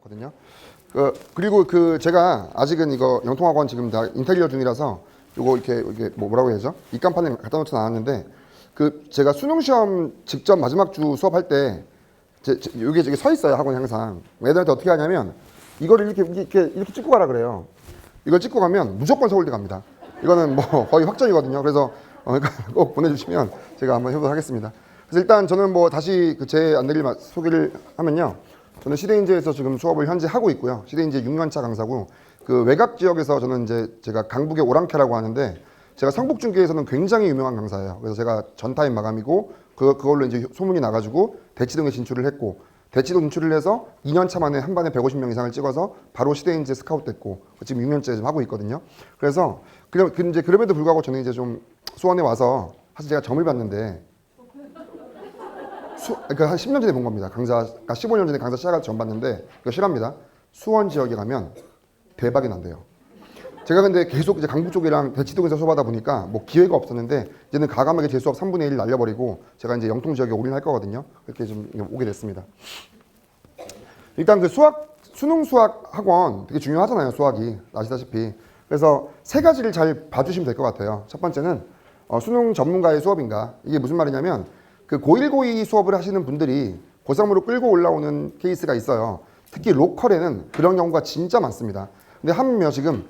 거든요. 그리고 제가 아직은 이거 영통학원 지금 다 인테리어 중이라서 요거 이렇게 뭐라고 해야죠? 입간판에 갖다 놓지 않았는데 제가 수능 시험 직전 마지막 주 수업할 때 요게 저기 서 있어요. 학원 항상. 애들한테 어떻게 하냐면 이거를 이렇게 찍고 가라 그래요. 이걸 찍고 가면 무조건 서울대 갑니다. 이거는 뭐 거의 확정이거든요. 그래서 그러니까 꼭 보내주시면 제가 한번 해보도록 하겠습니다. 그래서 일단 저는 뭐 다시 제 안내를 소개를 하면요. 저는 시대인재에서 지금 수업을 현재 하고 있고요. 시대인재 6년차 강사고 외곽 지역에서 저는 이제 제가 강북의 오랑캐라고 하는데 제가 성북중계에서는 굉장히 유명한 강사예요. 그래서 제가 전타임 마감이고 그걸로 이제 소문이 나가지고 대치동에 진출을 했고 대치동 진출을 해서 2년차 만에 한 반에 150명 이상을 찍어서 바로 시대인재 스카우트 됐고 지금 6년째 지금 하고 있거든요. 그래서 이제 그럼에도 불구하고 저는 이제 좀 수원에 와서 사실 제가 점을 봤는데 그러니까 한 10년 전에 본 겁니다. 그러니까 15년 전에 강사 시작할 때 점 봤는데 이거 실합니다. 수원 지역에 가면 대박이 난대요. 제가 근데 계속 이제 강북 쪽이랑 대치동에서 수업하다 보니까 뭐 기회가 없었는데 이제는 과감하게 제 수업 3분의 1 날려버리고 제가 이제 영통 지역에 올인할 거거든요. 그렇게 좀 오게 됐습니다. 일단 수능 수학 학원 되게 중요하잖아요. 수학이 아시다시피. 그래서 세 가지를 잘 봐주시면 될 것 같아요. 첫 번째는 수능 전문가의 수업인가. 이게 무슨 말이냐면 고1, 고2 수업을 하시는 분들이 고3으로 끌고 올라오는 케이스가 있어요. 특히 로컬에는 그런 경우가 진짜 많습니다. 근데 하물며 지금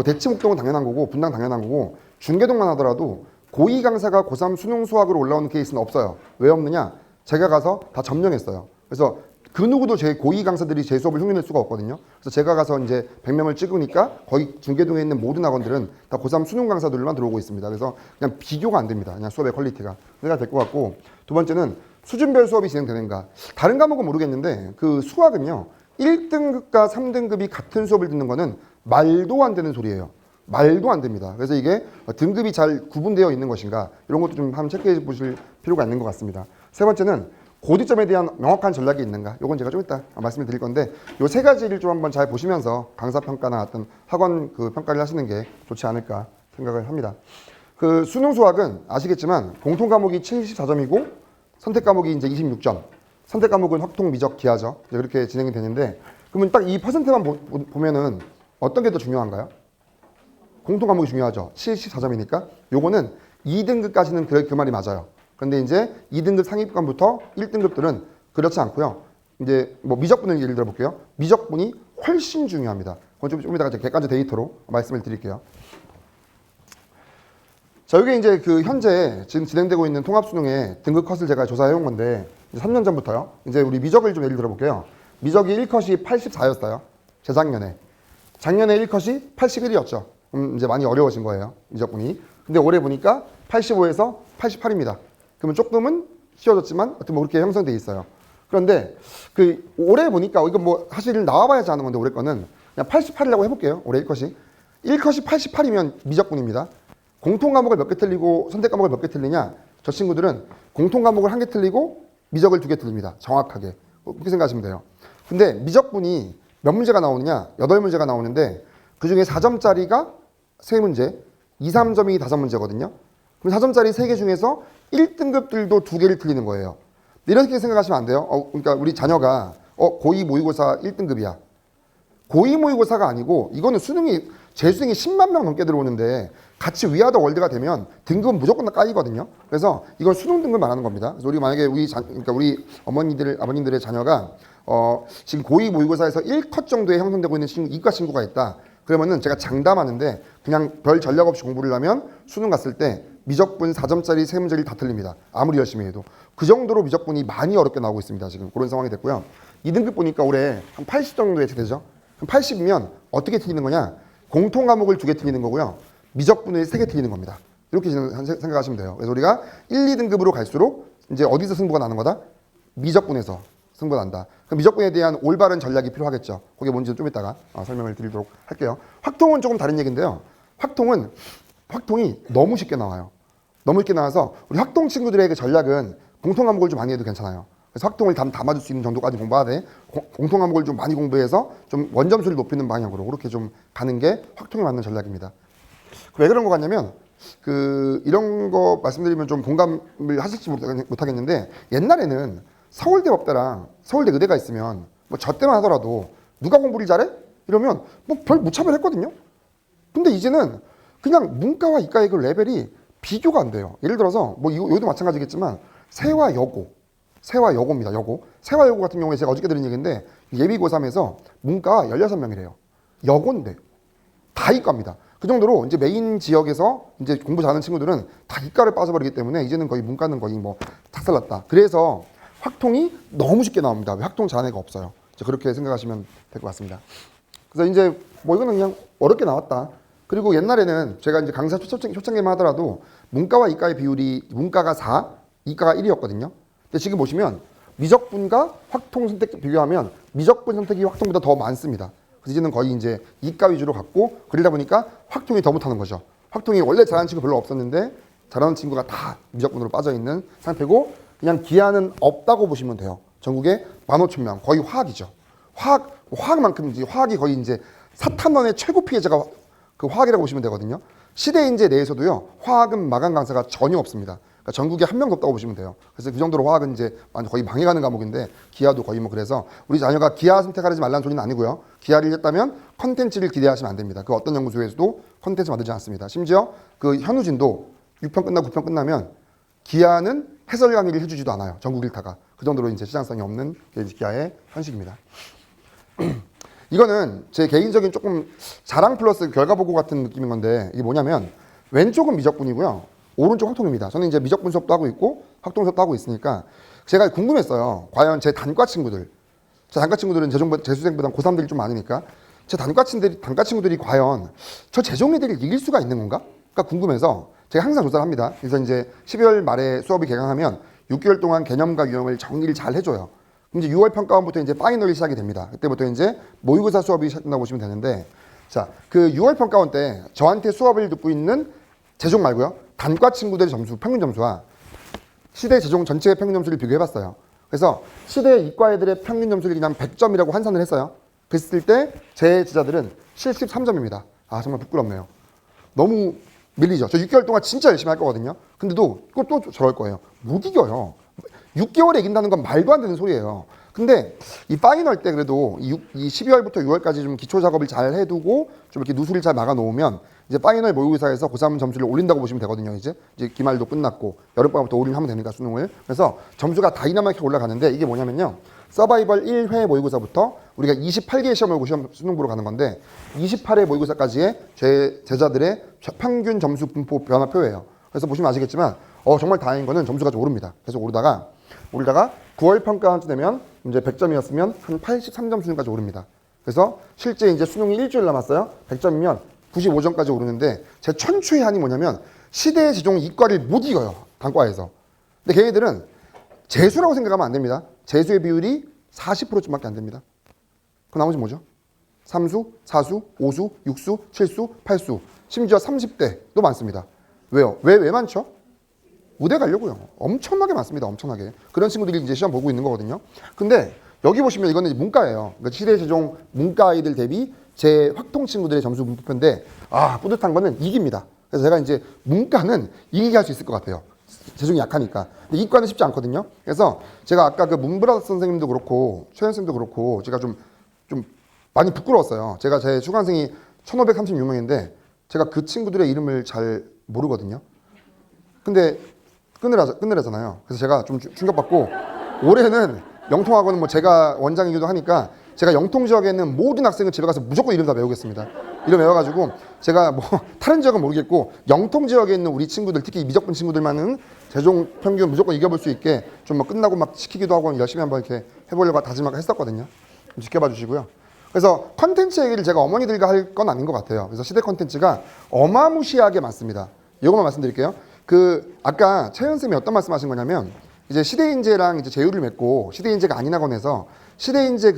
대치 목동은 당연한 거고 분당 당연한 거고 중계동만 하더라도 고2 강사가 고3 수능 수학으로 올라오는 케이스는 없어요. 왜 없느냐? 제가 가서 다 점령했어요. 그래서 그 누구도 제 고2 강사들이 제 수업을 흉내낼 수가 없거든요. 그래서 제가 가서 이제 100명을 찍으니까 거기 중계동에 있는 모든 학원들은 다 고3 수능 강사들만 들어오고 있습니다. 그래서 그냥 비교가 안 됩니다. 그냥 수업의 퀄리티가. 그래야 될 것 같고 두 번째는 수준별 수업이 진행되는가. 다른 과목은 모르겠는데 수학은요. 1등급과 3등급이 같은 수업을 듣는 거는 말도 안 되는 소리예요. 말도 안 됩니다. 그래서 이게 등급이 잘 구분되어 있는 것인가 이런 것도 좀 한번 체크해 보실 필요가 있는 것 같습니다. 세 번째는 고득점에 대한 명확한 전략이 있는가? 요건 제가 좀 이따 말씀을 드릴 건데 요 세 가지를 좀 한번 잘 보시면서 강사 평가나 어떤 학원 평가를 하시는 게 좋지 않을까 생각을 합니다. 수능 수학은 아시겠지만 공통 과목이 74점이고 선택 과목이 이제 26점. 선택 과목은 확통, 미적, 기하죠. 이제 그렇게 진행이 되는데 그러면 딱 이 퍼센트만 보면은 어떤 게 더 중요한가요? 공통 과목이 중요하죠. 74점이니까 요거는 2등급까지는 그 말이 맞아요. 그런데 이제 2등급 상위권부터 1등급들은 그렇지 않고요. 이제 미적분을 예를 들어 볼게요. 미적분이 훨씬 중요합니다. 그건 좀 이따가 객관적 데이터로 말씀을 드릴게요. 자, 이게 이제 현재 지금 진행되고 있는 통합수능의 등급 컷을 제가 조사해 온 건데 3년 전부터요. 이제 우리 미적을 좀 예를 들어 볼게요. 미적이 1컷이 84였어요. 재작년에. 작년에 1컷이 81이었죠. 이제 많이 어려워진 거예요. 미적분이. 근데 올해 보니까 85에서 88입니다. 그러면 조금은 쉬워졌지만 하여튼 그렇게 형성돼 있어요. 그런데 올해 보니까 이거 사실 나와봐야지 아는 건데 올해 거는 그냥 88이라고 해볼게요. 올해 1컷이. 1컷이 88이면 미적분입니다. 공통 과목을 몇 개 틀리고 선택 과목을 몇 개 틀리냐? 저 친구들은 공통 과목을 1개 틀리고 미적을 2개 틀립니다. 정확하게. 그렇게 생각하시면 돼요. 근데 미적분이 몇 문제가 나오느냐? 8문제가 나오는데 그중에 4점짜리가 3문제, 2, 3점이 5문제거든요. 그럼 4점짜리 3개 중에서 1등급들도 2개를 틀리는 거예요. 이렇게 생각하시면 안 돼요. 그러니까 우리 자녀가 고2 모의고사 1등급이야. 고2 모의고사가 아니고 이거는 재수능이 10만 명 넘게 들어오는데 같이 위아더 월드가 되면 등급은 무조건 다 까이거든요. 그래서 이건 수능 등급 말하는 겁니다. 그래서 우리 만약에 그러니까 우리 아버님들의 자녀가 지금 고2 모의고사에서 1컷 정도에 형성되고 있는 이과 친구가 있다. 그러면은 제가 장담하는데 그냥 별 전략 없이 공부를 하면 수능 갔을 때 미적분 4점짜리 3문제를 다 틀립니다. 아무리 열심히 해도. 그 정도로 미적분이 많이 어렵게 나오고 있습니다. 지금 그런 상황이 됐고요. 2등급 보니까 올해 한 80 정도 예측되죠. 80이면 어떻게 틀리는 거냐? 공통 과목을 2개 틀리는 거고요. 미적분을 3개 틀리는 겁니다. 이렇게 생각하시면 돼요. 그래서 우리가 1, 2등급으로 갈수록 이제 어디서 승부가 나는 거다? 미적분에서 승부가 난다. 그럼 미적분에 대한 올바른 전략이 필요하겠죠. 그게 뭔지 좀 이따가 설명을 드리도록 할게요. 확통은 조금 다른 얘기인데요. 확통이 너무 쉽게 나와요. 너무 쉽게 나와서 우리 확통 친구들의 전략은 공통 과목을 좀 많이 해도 괜찮아요. 그래서 확통을 담아줄 수 있는 정도까지 공부해야 돼. 공통 과목을 좀 많이 공부해서 좀 원점수를 높이는 방향으로 그렇게 좀 가는 게 확통에 맞는 전략입니다. 왜 그런 거 같냐면 이런 거 말씀드리면 좀 공감을 하실지 못하겠는데 옛날에는 서울대 법대랑 서울대 의대가 있으면 뭐 저 때만 하더라도 누가 공부를 잘해? 이러면 뭐 별 무차별했거든요. 근데 이제는 그냥 문과와 이과의 그 레벨이 비교가 안 돼요. 예를 들어서 뭐 여기도 마찬가지겠지만 세와 여고, 세와 여고입니다. 여고. 세와 여고 같은 경우에 제가 어저께 들은 얘기인데 예비 고3에서 문과가 16명이래요. 여고인데 다 이과입니다. 그 정도로 이제 메인 지역에서 이제 공부 잘하는 친구들은 다 이과를 빠져버리기 때문에 이제는 거의 문과는 거의 뭐 탁살났다. 그래서 확통이 너무 쉽게 나옵니다. 왜 확통 잘하는 애가 없어요. 이제 그렇게 생각하시면 될 것 같습니다. 그래서 이제 뭐 이거는 그냥 어렵게 나왔다. 그리고 옛날에는 제가 이제 강사 초창기만 하더라도 문과와 이과의 비율이 문과가 4, 이과가 1이었거든요. 근데 지금 보시면 미적분과 확통 선택 비교하면 미적분 선택이 확통보다 더 많습니다. 그래서 이제는 거의 이제 이과 위주로 갔고 그러다 보니까 확통이 더 못하는 거죠. 확통이 원래 잘하는 친구 별로 없었는데 잘하는 친구가 다 미적분으로 빠져 있는 상태고 그냥 기하는 없다고 보시면 돼요. 전국에 15,000명 거의 화학이죠. 화학만큼 이제 화학이 거의 이제 사탄원의 최고 피해자가 그 화학이라고 보시면 되거든요. 시대인재 내에서도요 화학은 마감 강사가 전혀 없습니다. 그러니까 전국에 한 명도 없다고 보시면 돼요. 그래서 그 정도로 화학은 이제 거의 망해가는 과목인데 기하도 거의 뭐 그래서 우리 자녀가 기하 선택하지 말라는 소리는 아니고요. 기하를 했다면 컨텐츠를 기대하시면 안 됩니다. 그 어떤 연구소에서도 컨텐츠 만들지 않습니다. 심지어 그 현우진도 6편 끝나고 9편 끝나면 기하는 해설 강의를 해주지도 않아요. 전국 일타가. 그 정도로 이제 시장성이 없는 기하의 현실입니다. 이거는 제 개인적인 조금 자랑 플러스 결과 보고 같은 느낌인 건데 이게 뭐냐면 왼쪽은 미적분이고요. 오른쪽 확통입니다. 저는 이제 미적분 수업도 하고 있고 확통 수업도 하고 있으니까 제가 궁금했어요. 과연 제 단과 친구들은 재수생보다 고3들이 좀 많으니까 제 단과 친구들이 과연 저 재종 애들을 이길 수가 있는 건가? 가 궁금해서 제가 항상 조사를 합니다. 그래서 이제 12월 말에 수업이 개강하면 6개월 동안 개념과 유형을 정리를 잘 해줘요. 그럼 이제 6월 평가원부터 이제 파이널이 시작이 됩니다. 그때부터 이제 모의고사 수업이 시작된다고 보시면 되는데, 자, 그 6월 평가원 때 저한테 수업을 듣고 있는 재종 말고요. 단과 친구들의 점수, 평균 점수와 시대 재종 전체의 평균 점수를 비교해봤어요. 그래서 시대 이과 애들의 평균 점수를 그냥 100점이라고 환산을 했어요. 그랬을 때 제 제자들은 73점입니다. 아, 정말 부끄럽네요. 너무 밀리죠. 저 6개월 동안 진짜 열심히 할 거거든요. 근데도 또 저럴 거예요. 못 이겨요. 6개월에 이긴다는 건 말도 안 되는 소리예요. 근데 이 파이널 때 그래도 이 12월부터 6월까지 좀 기초 작업을 잘 해두고 좀 이렇게 누수를 잘 막아 놓으면 이제 파이널 모의고사에서 고3 점수를 올린다고 보시면 되거든요. 이제 기말도 끝났고 여름방학부터 올리면 되니까 수능을. 그래서 점수가 다이나마이크게 올라가는데 이게 뭐냐면요. 서바이벌 1회 모의고사부터 우리가 28개의 시험을 보고 수능 보러 가는 건데 28회 모의고사까지의 제 제자들의 평균 점수 분포 변화표예요. 그래서 보시면 아시겠지만 정말 다행인 거는 점수가 좀 오릅니다. 계속 오르다가 9월 평가한 주 되면 이제 100점이었으면 한 83점 수준까지 오릅니다. 그래서 실제 이제 수능이 일주일 남았어요. 100점이면 95점까지 오르는데 제 천추의 한이 뭐냐면 시대 재종 이과를 못 이겨요. 단과에서. 근데 걔네들은 재수라고 생각하면 안 됩니다. 재수의 비율이 40%쯤밖에 안 됩니다. 그 나머지 뭐죠? 3수, 4수, 5수, 6수, 7수, 8수, 심지어 30대도 많습니다. 왜요? 왜 많죠? 의대 가려고요. 엄청나게 많습니다. 엄청나게. 그런 친구들이 이제 시험 보고 있는 거거든요. 근데 여기 보시면 이거는 문과예요. 그러니까 시대 재종 문과 아이들 대비 제 확통 친구들의 점수 분포표인데 뿌듯한 거는 이깁니다. 그래서 제가 이제 문과는 이기게 할 수 있을 것 같아요. 재종이 약하니까. 근데 이과는 쉽지 않거든요. 그래서 제가 아까 그 문브라 선생님도 그렇고 최현 쌤도 그렇고 제가 좀 많이 부끄러웠어요. 제가 제 수강생이 1536명인데 제가 그 친구들의 이름을 잘 모르거든요. 근데 끝내라잖아요. 그래서 제가 좀 충격받고 올해는 영통학원은 뭐 제가 원장이기도 하니까 제가 영통 지역에 있는 모든 학생은 집에 가서 무조건 이름 다 외우겠습니다. 이름 외워가지고 제가 뭐 다른 지역은 모르겠고 영통 지역에 있는 우리 친구들 특히 미적분 친구들만은 재종 평균 무조건 이겨볼 수 있게 좀 뭐 끝나고 막 시키기도 하고 열심히 한번 이렇게 해보려고 다짐하고 했었거든요. 좀 지켜봐 주시고요. 그래서 컨텐츠 얘기를 제가 어머니들과 할 건 아닌 것 같아요. 그래서 시대 컨텐츠가 어마무시하게 많습니다. 이것만 말씀드릴게요. 아까 최현쌤이 어떤 말씀하신 거냐면 이제 시대인재랑 이제 제휴를 맺고 시대인재가 아닌 학원에서 시대인재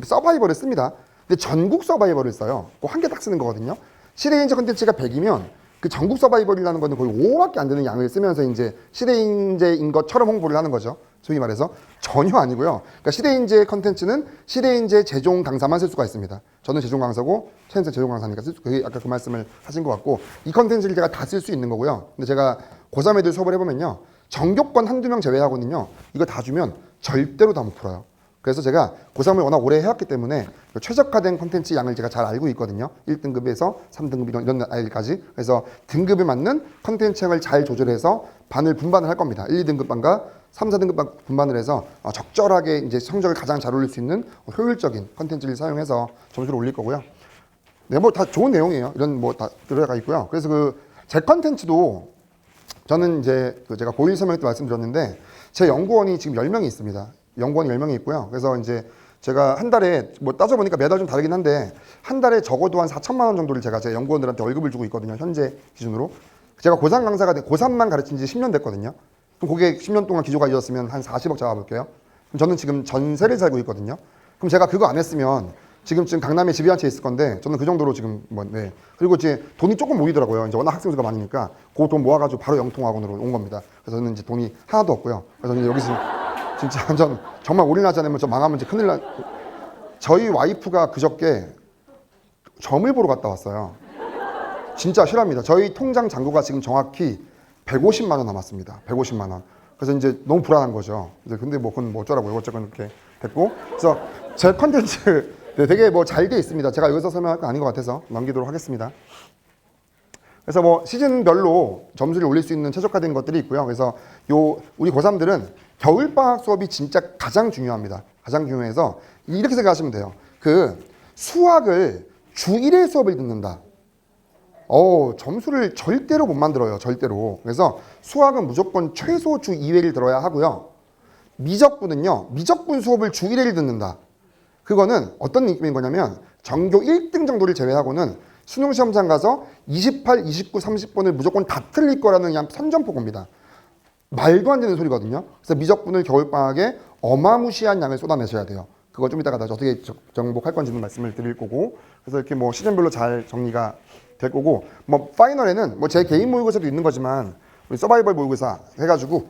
서바이벌을 씁니다. 근데 전국 서바이벌을 써요. 한 개 딱 쓰는 거거든요. 시대인재 컨텐츠가 100이면 그 전국 서바이벌이라는 거는 거의 5밖에 안 되는 양을 쓰면서 이제 시대인재인 것처럼 홍보를 하는 거죠. 소위 말해서 전혀 아니고요. 그러니까 시대인재 컨텐츠는 시대인재 재종 강사만 쓸 수가 있습니다. 저는 재종 강사고 최현재 재종 강사니까 그게 아까 그 말씀을 하신 것 같고 이 컨텐츠를 제가 다 쓸 수 있는 거고요. 근데 제가 고3 애들 수업을 해보면요. 정교권 한두 명 제외하고는요. 이거 다 주면 절대로 다 못 풀어요. 그래서 제가 고3을 워낙 오래 해왔기 때문에 최적화된 콘텐츠 양을 제가 잘 알고 있거든요. 1등급에서 3등급 이런 아이들까지. 그래서 등급에 맞는 콘텐츠 양을 잘 조절해서 반을 분반을 할 겁니다. 1, 2등급 반과 3, 4등급 반 분반을 해서 적절하게 이제 성적을 가장 잘 올릴 수 있는 효율적인 콘텐츠를 사용해서 점수를 올릴 거고요. 네, 뭐 다 좋은 내용이에요. 이런 뭐 다 들어가 있고요. 그래서 제 콘텐츠도 저는 이제 제가 고1 설명 때 말씀드렸는데 제 연구원이 지금 10명이 있습니다. 연구원이 10명이 있고요. 그래서 이제 제가 한 달에 뭐 따져보니까 매달 좀 다르긴 한데 한 달에 적어도 한 4천만 원 정도를 제가 제 연구원들한테 월급을 주고 있거든요. 현재 기준으로. 제가 고3 강사가 고3만 가르친 지 10년 됐거든요. 그럼 그게 10년 동안 기조가 이었으면 한 40억 잡아볼게요. 그럼 저는 지금 전세를 살고 있거든요. 그럼 제가 그거 안 했으면 지금 강남에 집이 한 채 있을 건데 저는 그 정도로 지금 뭐 네. 그리고 이제 돈이 조금 모이더라고요. 이제 워낙 학생 수가 많으니까 그 돈 모아가지고 바로 영통학원으로 온 겁니다. 그래서 저는 이제 돈이 하나도 없고요. 그래서 이제 여기서 진짜 완전 정말 올인하지 않으면 저 망하면 이제 큰일 나. 저희 와이프가 그저께 점을 보러 갔다 왔어요. 진짜 실합니다. 저희 통장 잔고가 지금 정확히 150만 원 남았습니다. 150만 원. 그래서 이제 너무 불안한 거죠. 근데 뭐 그건 뭐 어쩌라고요. 어쨌건 이렇게 됐고. 그래서 제 컨텐츠 네, 되게 뭐 잘 돼 있습니다. 제가 여기서 설명할 건 아닌 것 같아서 넘기도록 하겠습니다. 그래서 뭐 시즌별로 점수를 올릴 수 있는 최적화된 것들이 있고요. 그래서 우리 고3들은 겨울방학 수업이 진짜 가장 중요합니다. 가장 중요해서 이렇게 생각하시면 돼요. 수학을 주 1회 수업을 듣는다. 점수를 절대로 못 만들어요. 절대로. 그래서 수학은 무조건 최소 주 2회를 들어야 하고요. 미적분은요. 미적분 수업을 주 1회를 듣는다. 그거는 어떤 느낌인 거냐면 전교 1등 정도를 제외하고는 수능 시험장 가서 28, 29, 30번을 무조건 다 틀릴 거라는 그냥 선전포고입니다. 말도 안 되는 소리거든요. 그래서 미적분을 겨울방학에 어마무시한 양을 쏟아내셔야 돼요. 그거 좀 이따가 다시 어떻게 정복할 건지는 말씀을 드릴 거고. 그래서 이렇게 뭐 시즌별로 잘 정리가 될 거고, 뭐 파이널에는 뭐 제 개인 모의고사도 있는 거지만 우리 서바이벌 모의고사 해가지고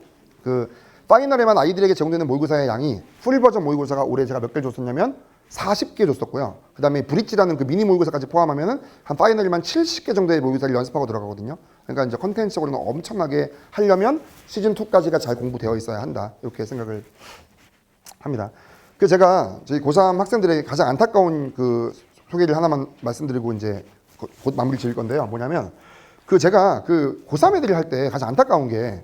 파이널에만 아이들에게 제공되는 모의고사의 양이 풀버전 모의고사가 올해 제가 몇 개 줬었냐면 40개 줬었고요. 그 다음에 브릿지라는 그 미니 모의고사까지 포함하면은 한 파이널이만 70개 정도의 모의고사를 연습하고 들어가거든요. 그러니까 이제 컨텐츠적으로는 엄청나게 하려면 시즌2까지가 잘 공부되어 있어야 한다. 이렇게 생각을 합니다. 제가 저희 고3 학생들에게 가장 안타까운 소개를 하나만 말씀드리고 이제 곧 마무리 지을 건데요. 뭐냐면 제가 고3 애들이 할 때 가장 안타까운 게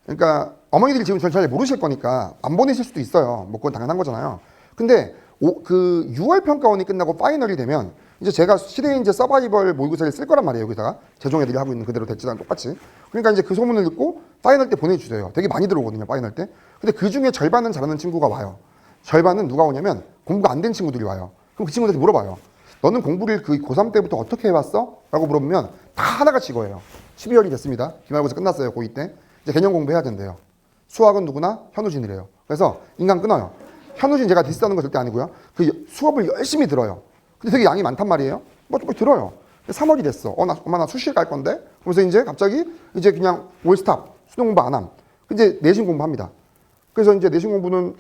그러니까 어머니들이 지금 잘 모르실 거니까 안 보내실 수도 있어요. 뭐 그건 당연한 거잖아요. 근데 6월 평가원이 끝나고 파이널이 되면 이제 제가 시대인재 서바이벌 모의고사를 쓸 거란 말이에요. 여기다가 재종 애들이 하고 있는 그대로 됐지랑 똑같이. 그러니까 이제 그 소문을 듣고 파이널 때 보내주세요. 되게 많이 들어오거든요. 파이널 때. 근데 그 중에 절반은 잘하는 친구가 와요. 절반은 누가 오냐면 공부가 안 된 친구들이 와요. 그럼 그 친구들한테 물어봐요. 너는 공부를 고3 때부터 어떻게 해왔어? 라고 물어보면 다 하나같이 이거예요. 12월이 됐습니다. 기말고사 끝났어요. 고2 때. 이제 개념 공부해야 된대요. 수학은 누구나 현우진이래요. 그래서 인간 끊어요. 현우진 제가 디스하는 거 절대 아니고요. 수업을 열심히 들어요. 근데 되게 양이 많단 말이에요. 뭐 들어요. 3월이 됐어. 엄마 나 수시 갈 건데? 그래서 이제 갑자기 이제 그냥 올스탑. 수능 공부 안 함. 이제 내신 공부합니다. 그래서 이제 내신 공부는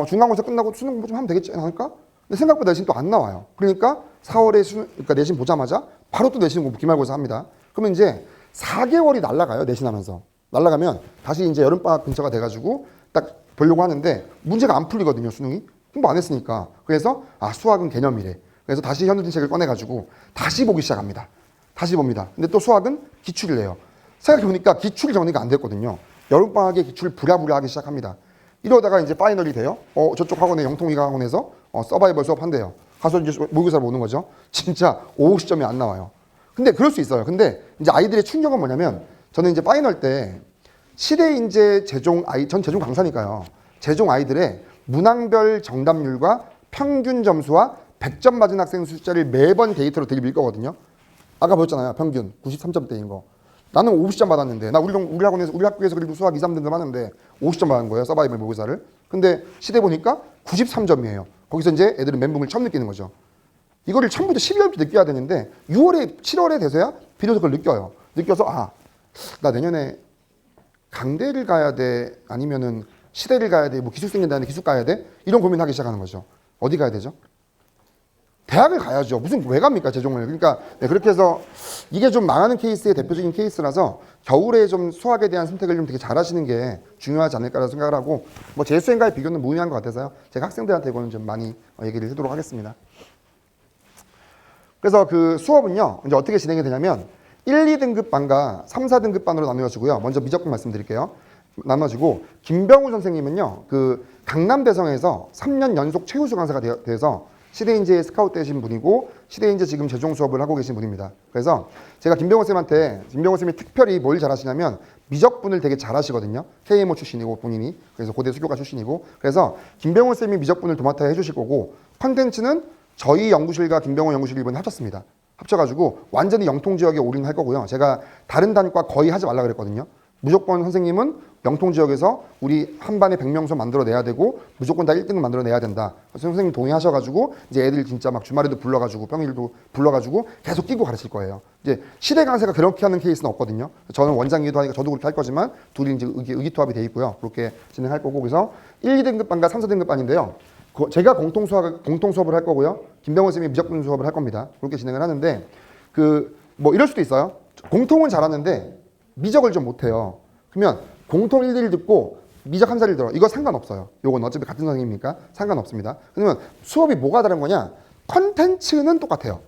중간고사 끝나고 수능 공부 좀 하면 되겠지 않을까? 근데 생각보다 내신 또 안 나와요. 그러니까 4월에 그러니까 내신 보자마자 바로 또 내신 공부 기말고사 합니다. 그러면 이제 4개월이 날아가요. 내신하면서. 날아가면 다시 이제 여름방학 근처가 돼가지고 딱 보려고 하는데 문제가 안 풀리거든요. 수능이. 공부 안 했으니까. 그래서 수학은 개념이래. 그래서 다시 현우진 책을 꺼내가지고 다시 보기 시작합니다. 다시 봅니다. 근데 또 수학은 기출을 내요. 생각해보니까 기출 정리가 안 됐거든요. 여름방학에 기출을 부랴부랴 하기 시작합니다. 이러다가 이제 파이널이 돼요. 저쪽 학원에 영통이가 학원에서 서바이벌 수업 한대요. 가서 이제 모의고사를 보는 거죠. 진짜 50점이 안 나와요. 근데 그럴 수 있어요. 근데 이제 아이들의 충격은 뭐냐면 저는 이제 파이널 때 시대인재 전 재종 강사니까요. 재종 아이들의 문항별 정답률과 평균 점수와 100점 맞은 학생 숫자를 매번 데이터로 드릴 거거든요. 아까 보였잖아요. 평균 93점대인 거. 나는 50점 받았는데 우리 학교에서 그래도 수학 2, 3등급 하는데 50점 받은 거예요. 서바이벌 모의고사를. 근데 시대 보니까 93점이에요. 거기서 이제 애들은 멘붕을 처음 느끼는 거죠. 이거를 처음부터 12월부터 느껴야 되는데 6월에 7월에 돼서야 비로소 그걸 느껴요. 느껴서 나 내년에 강대를 가야 돼? 아니면은 시대를 가야 돼? 뭐 기숙생인데 기숙 가야 돼? 이런 고민하기 시작하는 거죠. 어디 가야 되죠? 대학을 가야죠. 무슨 왜 갑니까 재종을. 그러니까 네, 그렇게 해서 이게 좀 망하는 케이스의 대표적인 케이스라서 겨울에 좀 수학에 대한 선택을 좀 되게 잘하시는 게 중요하지 않을까라고 생각을 하고 뭐 재수생과의 비교는 무의미한 것 같아서요. 제가 학생들한테 이거는 좀 많이 얘기를 하도록 하겠습니다. 그래서 그 수업은요 이제 어떻게 진행이 되냐면 1, 2등급 반과 3, 4등급 반으로 나누어지고요. 먼저 미적분 말씀드릴게요. 나눠지고 김병우 선생님은요 그 강남대성에서 3년 연속 최우수 강사가 돼서 시대인재에 스카우트 되신 분이고 시대인재 지금 재종 수업을 하고 계신 분입니다. 그래서 제가 김병호 쌤한테 김병호 쌤이 특별히 뭘 잘하시냐면 미적분을 되게 잘하시거든요. KMO 출신이고 본인이 그래서 고대 수교과 출신이고 그래서 김병호 쌤이 미적분을 도맡아 해주실 거고 컨텐츠는 저희 연구실과 김병호 연구실이 이번에 합쳤습니다. 합쳐가지고 완전히 영통지역에 올인할 거고요. 제가 다른 단과 거의 하지 말라 그랬거든요. 무조건 선생님은 영통지역에서 우리 한 반에 100명수 만들어내야 되고 무조건 다 1등급 만들어내야 된다. 그래서 선생님 동의하셔가지고 이제 애들 진짜 막 주말에도 불러가지고 평일도 불러가지고 계속 끼고 가르칠 거예요. 이제 시대 강사가 그렇게 하는 케이스는 없거든요. 저는 원장이기도 하니까 저도 그렇게 할 거지만 둘이 이제 의기투합이 돼 있고요. 그렇게 진행할 거고 그래서 1, 2등급 반과 3, 4등급 반인데요. 제가 공통 수업을 할 거고요. 김병호 쌤이 미적분 수업을 할 겁니다. 그렇게 진행을 하는데 그 뭐 이럴 수도 있어요. 공통은 잘하는데 미적을 좀 못해요. 그러면 공통 1대1 듣고 미적 한 자리를 들어. 이거 상관없어요. 요건 어차피 같은 선생님이니까 상관없습니다. 그러면 수업이 뭐가 다른 거냐? 컨텐츠는 똑같아요.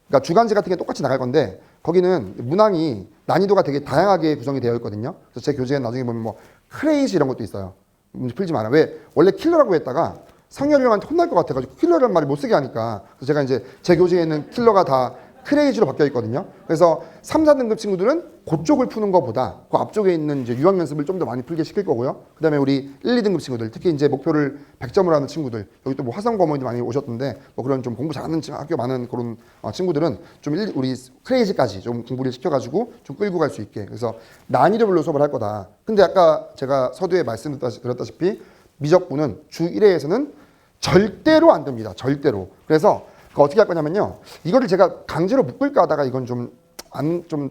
그러니까 주간지 같은 게 똑같이 나갈 건데 거기는 문항이 난이도가 되게 다양하게 구성이 되어 있거든요. 그래서 제 교재에 나중에 보면 뭐 크레이지 이런 것도 있어요. 문제 풀지 마라. 왜? 원래 킬러라고 했다가 상열이 형한테 혼날 것 같아가지고 킬러라는 말을 못 쓰게 하니까 그래서 제가 이제 제 교재에 있는 킬러가 다 크레이지로 바뀌어 있거든요. 그래서 3, 4등급 친구들은 그쪽을 푸는 것보다 그 앞쪽에 있는 이제 유학 연습을 좀 더 많이 풀게 시킬 거고요. 그 다음에 우리 1, 2등급 친구들, 특히 이제 목표를 100점으로 하는 친구들, 여기 또 뭐 화성 거머니도 많이 오셨던데 뭐 그런 좀 공부 잘하는 학교 많은 그런 친구들은 좀 우리 크레이지까지 좀 공부를 시켜가지고 좀 끌고 갈 수 있게. 그래서 난이도별로 수업을 할 거다. 근데 아까 제가 서두에 말씀드렸다시피 미적분은 주 1회에서는 절대로 안 됩니다. 절대로. 그래서 어떻게 할 거냐면요. 이거를 제가 강제로 묶을까 하다가 이건 좀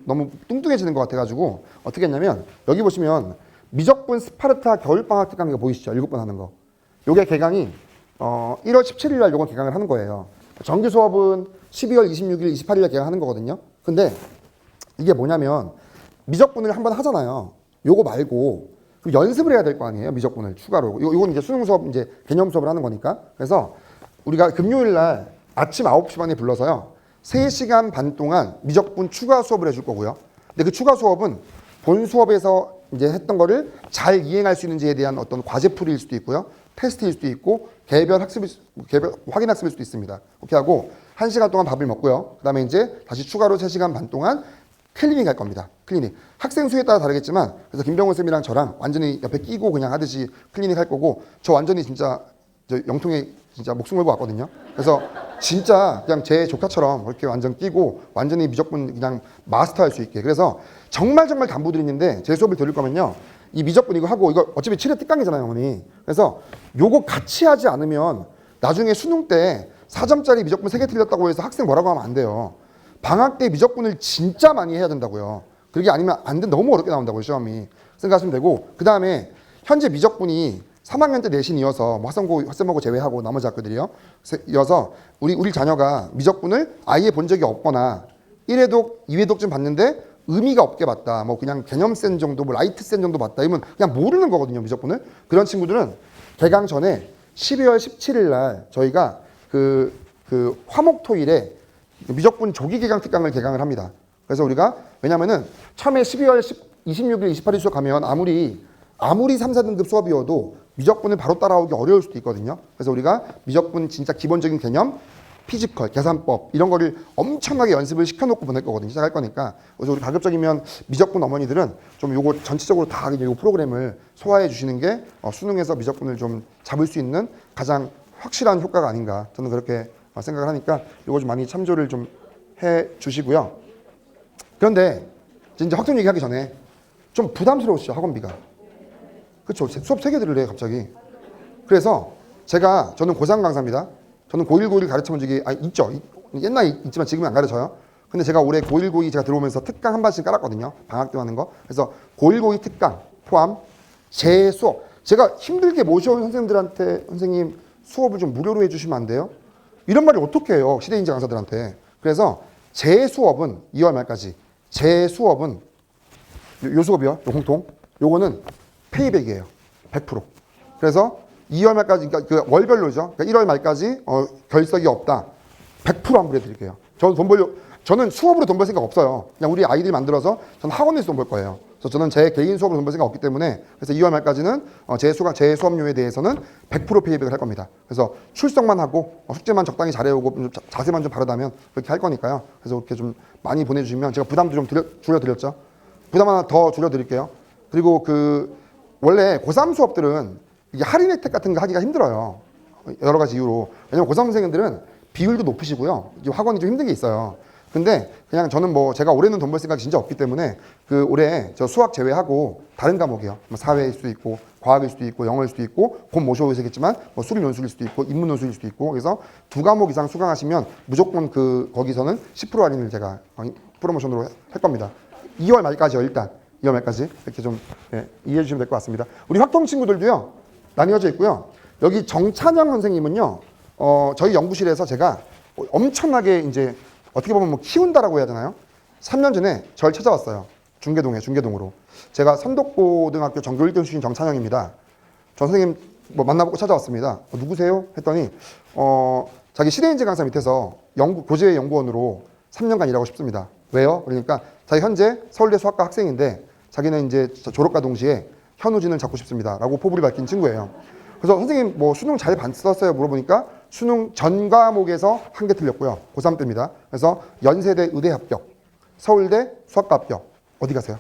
너무 뚱뚱해지는 것 같아가지고 어떻게 했냐면 여기 보시면 미적분 스파르타 겨울방학 특강 이거 보이시죠? 7번 하는 거. 요게 개강이 1월 17일 날 요거 개강을 하는 거예요. 정규 수업은 12월 26일, 28일 날 개강하는 거거든요. 근데 이게 뭐냐면 미적분을 한번 하잖아요. 요거 말고 연습을 해야 될 거 아니에요. 미적분을 추가로. 요건 이제 수능 수업 이제 개념 수업을 하는 거니까. 그래서 우리가 금요일 날 아침 9시 반에 불러서요. 3시간 반 동안 미적분 추가 수업을 해줄 거고요. 근데 그 추가 수업은 본 수업에서 이제 했던 거를 잘 이행할 수 있는지에 대한 어떤 과제풀이일 수도 있고요. 테스트일 수도 있고 개별 확인 학습일 수도 있습니다. 그렇게 하고 1시간 동안 밥을 먹고요. 그 다음에 이제 다시 추가로 3시간 반 동안 클리닉 할 겁니다. 클리닉. 학생 수에 따라 다르겠지만 그래서 김병호 쌤이랑 저랑 완전히 옆에 끼고 그냥 하듯이 클리닉 할 거고 저 완전히 진짜 영통에 진짜 목숨 걸고 왔거든요. 그래서 진짜 그냥 제 조카처럼 그렇게 완전 끼고 완전히 미적분 그냥 마스터할 수 있게. 그래서 정말 당부드리는데 제 수업을 들을 거면요. 이 미적분 이거 하고 이거 어차피 7회 특강이잖아요, 어머니. 그래서 요거 같이 하지 않으면 나중에 수능 때 4점짜리 미적분 3개 틀렸다고 해서 학생 뭐라고 하면 안 돼요. 방학 때 미적분을 진짜 많이 해야 된다고요. 그게 아니면 안 돼. 너무 어렵게 나온다고요, 시험이. 생각하시면 되고. 그 다음에 현재 미적분이 3학년 때 내신 이어서 뭐 화성고 제외하고 나머지 학교들이요. 이어서 우리 자녀가 미적분을 아예 본 적이 없거나 1회독, 2회독 좀 봤는데 의미가 없게 봤다. 뭐 그냥 개념센 정도, 뭐 라이트 센 정도 봤다. 이러면 그냥 모르는 거거든요, 미적분을. 그런 친구들은 개강 전에 12월 17일 날 저희가 그 화목토일에 미적분 조기 개강 특강을 개강을 합니다. 그래서 우리가 왜냐면은 처음에 12월 26일, 28일 수업 가면 아무리 3, 4등급 수업이어도 미적분을 바로 따라오기 어려울 수도 있거든요. 그래서 우리가 미적분 진짜 기본적인 개념, 피지컬, 계산법 이런 거를 엄청나게 연습을 시켜놓고 보낼 거거든요. 시작할 거니까. 그래서 우리 가급적이면 미적분 어머니들은 좀 요거 전체적으로 다 요 프로그램을 소화해 주시는 게 수능에서 미적분을 좀 잡을 수 있는 가장 확실한 효과가 아닌가. 저는 그렇게 생각을 하니까 요거 좀 많이 참조를 좀 해 주시고요. 그런데 이제 확정 얘기하기 전에 좀 부담스러우시죠, 학원비가. 그렇죠. 수업 3개 들을래요, 갑자기. 그래서 저는 고3 강사입니다. 저는 고1, 고1 가르쳐본 적이 있죠. 옛날에 있지만 지금은 안 가르쳐요. 근데 제가 올해 고1, 고2 제가 들어오면서 특강 한 반씩 깔았거든요. 방학 때 하는 거. 그래서 고1, 고2 특강 포함 제 수업. 제가 힘들게 모셔온 선생님들한테 선생님 수업을 좀 무료로 해주시면 안 돼요? 이런 말을 어떻게 해요, 시대인재 강사들한테. 그래서 제 수업은 2월 말까지, 제 수업은 요 수업이요, 요 공통, 요거는 페이백이에요. 100%. 그래서 2월 말까지, 그러니까 그 월별로죠. 그러니까 1월 말까지 결석이 없다. 100% 환불해 드릴게요. 저는 수업으로 돈 벌 생각 없어요. 그냥 우리 아이들이 만들어서 저는 학원에서 돈 벌 거예요. 그래서 저는 제 개인 수업으로 돈 벌 생각 없기 때문에, 그래서 2월 말까지는 제 수업료에 대해서는 100% 페이백을 할 겁니다. 그래서 출석만 하고 숙제만 적당히 잘해오고 좀 자세만 좀 바르다면 그렇게 할 거니까요. 그래서 그렇게 좀 많이 보내주시면 제가 부담도 좀 줄여드렸죠. 부담 하나 더 줄여드릴게요. 그리고 원래 고3 수업들은 이게 할인 혜택 같은 거 하기가 힘들어요. 여러 가지 이유로. 왜냐면 고3 선생님들은 비율도 높으시고요. 학원이 좀 힘든 게 있어요. 근데 그냥 저는 제가 올해는 돈 벌 생각이 진짜 없기 때문에 올해 저 수학 제외하고 다른 과목이요. 사회일 수도 있고 과학일 수도 있고 영어일 수도 있고 곧 모셔오시겠지만 수리 논술일 수도 있고 인문 논술일 수도 있고, 그래서 2과목 이상 수강하시면 무조건 거기서는 10% 할인을 제가 프로모션으로 할 겁니다. 2월 말까지요. 일단 2월 말까지 이렇게 좀 이해해 주시면 될 것 같습니다. 우리 확통 친구들도요 나뉘어져 있고요. 여기 정찬영 선생님은요 저희 연구실에서 제가 엄청나게 이제 어떻게 보면 키운다라고 해야 되나요? 3년 전에 저를 찾아왔어요. 중계동으로. 제가 선덕고등학교 전교 1등 출신 정찬영입니다. 전 선생님 만나보고 찾아왔습니다. 누구세요? 했더니 자기 시대인재 강사 밑에서 교재 연구원으로 3년간 일하고 싶습니다. 왜요? 그러니까 자기 현재 서울대 수학과 학생인데 자기는 이제 졸업과 동시에 현우진을 잡고 싶습니다. 라고 포부를 밝힌 친구예요. 그래서 선생님 수능 잘 봤었어요? 물어보니까 수능 전 과목에서 한 개 틀렸고요. 고3 때입니다. 그래서 연세대 의대 합격, 서울대 수학과 합격. 어디 가세요?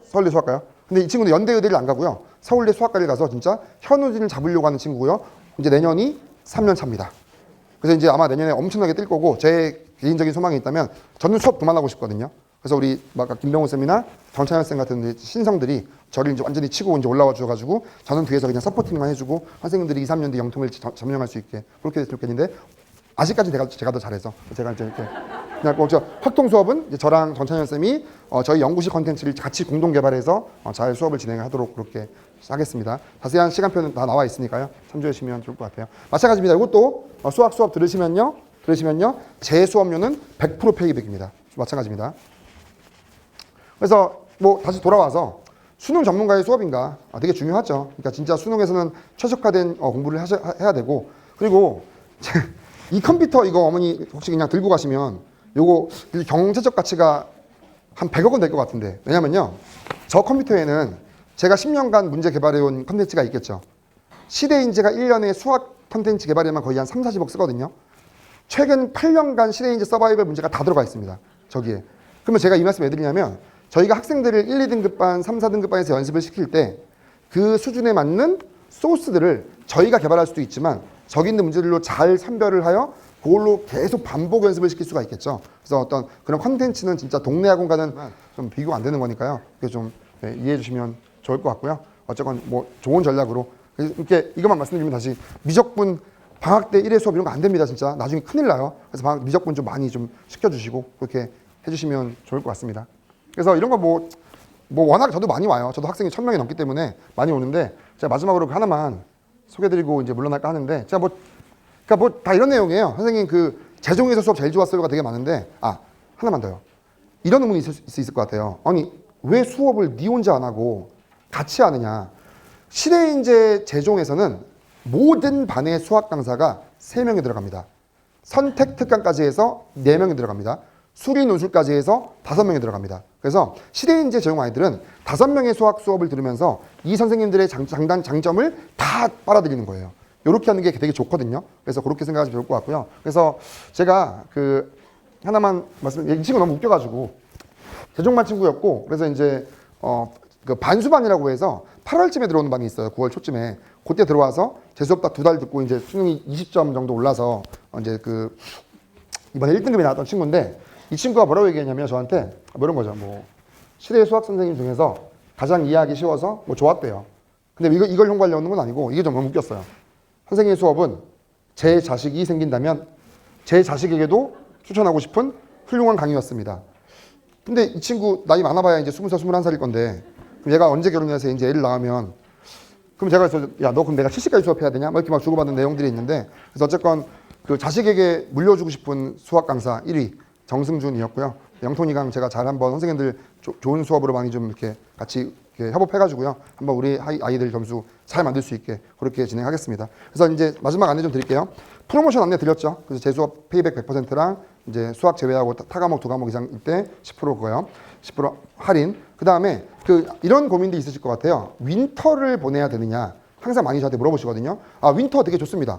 서울대 수학과요? 근데 이 친구는 연대 의대를 안 가고요. 서울대 수학과를 가서 진짜 현우진을 잡으려고 하는 친구고요. 이제 내년이 3년 차입니다. 그래서 이제 아마 내년에 엄청나게 뜰 거고, 제 개인적인 소망이 있다면 저는 수업 그만하고 싶거든요. 그래서 우리 아까 김병훈 쌤이나 정찬현 쌤 같은 신성들이 저를 이제 완전히 치고 이제 올라와 줘가지고 저는 뒤에서 그냥 서포팅만 해주고 선생님들이 2, 3년 뒤 영통을 점령할 수 있게 그렇게 됐으면 좋겠는데, 아직까지 제가 더 잘해서 제가 이제 이렇게 그냥 확통 수업은 이제 저랑 정찬현 쌤이 저희 연구실 컨텐츠를 같이 공동 개발해서 잘 수업을 진행하도록 그렇게 하겠습니다. 자세한 시간표는 다 나와 있으니까요. 참조해 주시면 좋을 것 같아요. 마찬가지입니다. 이것도 수업 들으시면요. 제 수업료는 100% 페이백입니다. 마찬가지입니다. 그래서 다시 돌아와서 수능 전문가의 수업인가? 되게 중요하죠. 그러니까 진짜 수능에서는 최적화된 공부를 해야 되고, 그리고 이 컴퓨터 이거 어머니 혹시 그냥 들고 가시면 요거 경제적 가치가 한 100억 원 될 것 같은데, 왜냐면요 저 컴퓨터에는 제가 10년간 문제 개발해온 컨텐츠가 있겠죠. 시대인재가 1년에 수학 컨텐츠 개발에만 거의 한 3, 40억 쓰거든요. 최근 8년간 시대인재 서바이벌 문제가 다 들어가 있습니다. 저기에. 그러면 제가 이 말씀 왜 드리냐면, 저희가 학생들을 1, 2등급반, 3, 4등급반에서 연습을 시킬 때 그 수준에 맞는 소스들을 저희가 개발할 수도 있지만 저기 있는 문제들로 잘 선별을 하여 그걸로 계속 반복 연습을 시킬 수가 있겠죠. 그래서 어떤 그런 컨텐츠는 진짜 동네 학원과는 좀 비교가 안 되는 거니까요. 그게 좀 이해해 주시면 좋을 것 같고요. 어쨌건 좋은 전략으로 이렇게 이것만 말씀드리면, 다시 미적분 방학 때 1회 수업 이런 거 안 됩니다. 진짜 나중에 큰일 나요. 그래서 미적분 좀 많이 좀 시켜주시고 그렇게 해주시면 좋을 것 같습니다. 그래서 이런 거 워낙 저도 많이 와요. 저도 학생이 1000명이 넘기 때문에 많이 오는데, 제가 마지막으로 하나만 소개드리고 이제 물러날까 하는데, 제가 그러니까 다 이런 내용이에요. 선생님 재종에서 수업 제일 좋았어요가 되게 많은데, 하나만 더요. 이런 의문이 있을 것 같아요. 아니 왜 수업을 니 혼자 안 하고 같이 하느냐. 시대인재 재종에서는 모든 반의 수학 강사가 3명이 들어갑니다. 선택 특강까지 해서 4명이 들어갑니다. 수리 논술까지 해서 5명이 들어갑니다. 그래서 시대인재 재용 아이들은 5명의 수학 수업을 들으면서 이 선생님들의 장점을 다 빨아들이는 거예요. 이렇게 하는 게 되게 좋거든요. 그래서 그렇게 생각하시면 좋을 것 같고요. 그래서 제가 하나만 이 친구 너무 웃겨가지고 재종반 친구였고, 그래서 이제 반수반이라고 해서 8월쯤에 들어오는 반이 있어요. 9월 초쯤에. 그때 들어와서 제 수업 딱 2달 듣고 이제 수능이 20점 정도 올라서 이제 이번에 1등급이 나왔던 친구인데, 이 친구가 뭐라고 얘기했냐면 저한테 이런 거죠. 시대 수학 선생님 중에서 가장 이해하기 쉬워서 좋았대요. 근데 이걸 홍보하려는 건 아니고, 이게 좀 너무 웃겼어요. 선생님의 수업은 제 자식이 생긴다면 제 자식에게도 추천하고 싶은 훌륭한 강의였습니다. 근데 이 친구 나이 많아봐야 이제 20살, 21살일 건데, 그럼 얘가 언제 결혼해서 이제 애를 낳으면 그럼 제가 그래서 야, 너 그럼 내가 70까지 수업해야 되냐? 뭐 이렇게 막 주고받는 내용들이 있는데 그래서 어쨌건 그 자식에게 물려주고 싶은 수학 강사 1위 정승준이었고요. 영통이강 제가 잘 한번 선생님들 좋은 수업으로 많이 좀 이렇게 같이 이렇게 협업해가지고요. 한번 우리 아이들 점수 잘 만들 수 있게 그렇게 진행하겠습니다. 그래서 이제 마지막 안내 좀 드릴게요. 프로모션 안내 드렸죠. 그래서 제 수업 페이백 100%랑 이제 수학 제외하고 타 과목 2과목 이상일 때 10% 그거요. 10% 할인. 그 다음에 그 이런 고민도 있으실 것 같아요. 윈터를 보내야 되느냐. 항상 많이 저한테 물어보시거든요. 아, 윈터 되게 좋습니다.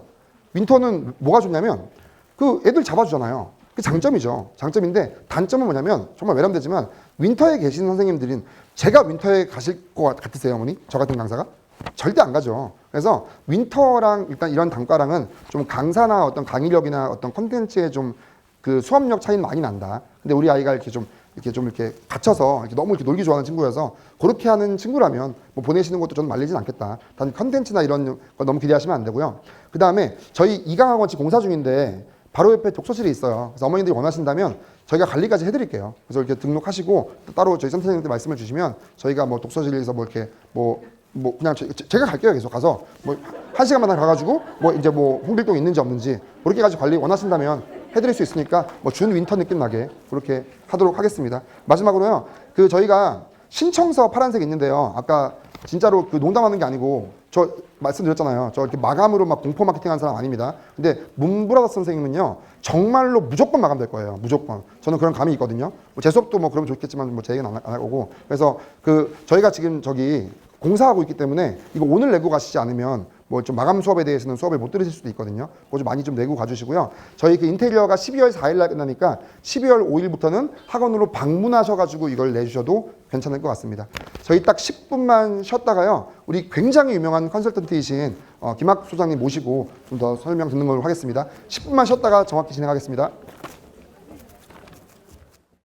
윈터는 뭐가 좋냐면 그 애들 잡아주잖아요. 그 장점이죠. 장점인데 단점은 뭐냐면 정말 외람되지만 윈터에 계신 선생님들은 제가 윈터에 가실 것 같으세요, 어머니? 저 같은 강사가? 절대 안 가죠. 그래서 윈터랑 일단 이런 단과랑은 좀 강사나 어떤 강의력이나 어떤 콘텐츠의 좀 그 수업력 차이는 많이 난다. 근데 우리 아이가 이렇게 좀 이렇게 갇혀서 이렇게 너무 이렇게 놀기 좋아하는 친구여서 그렇게 하는 친구라면 뭐 보내시는 것도 저는 말리진 않겠다. 단 컨텐츠나 이런 거 너무 기대하시면 안 되고요. 그 다음에 저희 이강학원 지금 공사 중인데 바로 옆에 독서실이 있어요. 그래서 어머님들이 원하신다면 저희가 관리까지 해드릴게요. 그래서 이렇게 등록하시고 따로 저희 선생님한테 말씀을 주시면 저희가 뭐 독서실에서 뭐 이렇게 뭐 그냥 제가 갈게요. 계속 가서 뭐 1시간마다 가가지고 뭐 이제 뭐 홍길동 있는지 없는지 그렇게까지 관리 원하신다면 해드릴 수 있으니까 뭐 준 윈터 느낌 나게 그렇게 하도록 하겠습니다. 마지막으로요. 그 저희가 신청서 파란색 있는데요. 아까 진짜로 그 농담하는 게 아니고 저 말씀드렸잖아요. 저 이렇게 마감으로 막 공포 마케팅하는 사람 아닙니다. 근데 문브라더스 선생님은요. 정말로 무조건 마감될 거예요. 무조건. 저는 그런 감이 있거든요. 뭐 제 수업도 뭐 그러면 좋겠지만 뭐 제 얘기는 안 할 거고. 그래서 그 저희가 지금 저기 공사하고 있기 때문에 이거 오늘 내고 가시지 않으면 뭐 좀 마감 수업에 대해서는 수업을 못 들으실 수도 있거든요. 그거 좀 많이 좀 내고 가주시고요. 저희 그 인테리어가 12월 4일 날 끝나니까 12월 5일부터는 학원으로 방문하셔가지고 이걸 내주셔도 괜찮을 것 같습니다. 저희 딱 10분만 쉬었다가요. 우리 굉장히 유명한 컨설턴트이신 김학 소장님 모시고 좀 더 설명 듣는 걸로 하겠습니다. 10분만 쉬었다가 정확히 진행하겠습니다.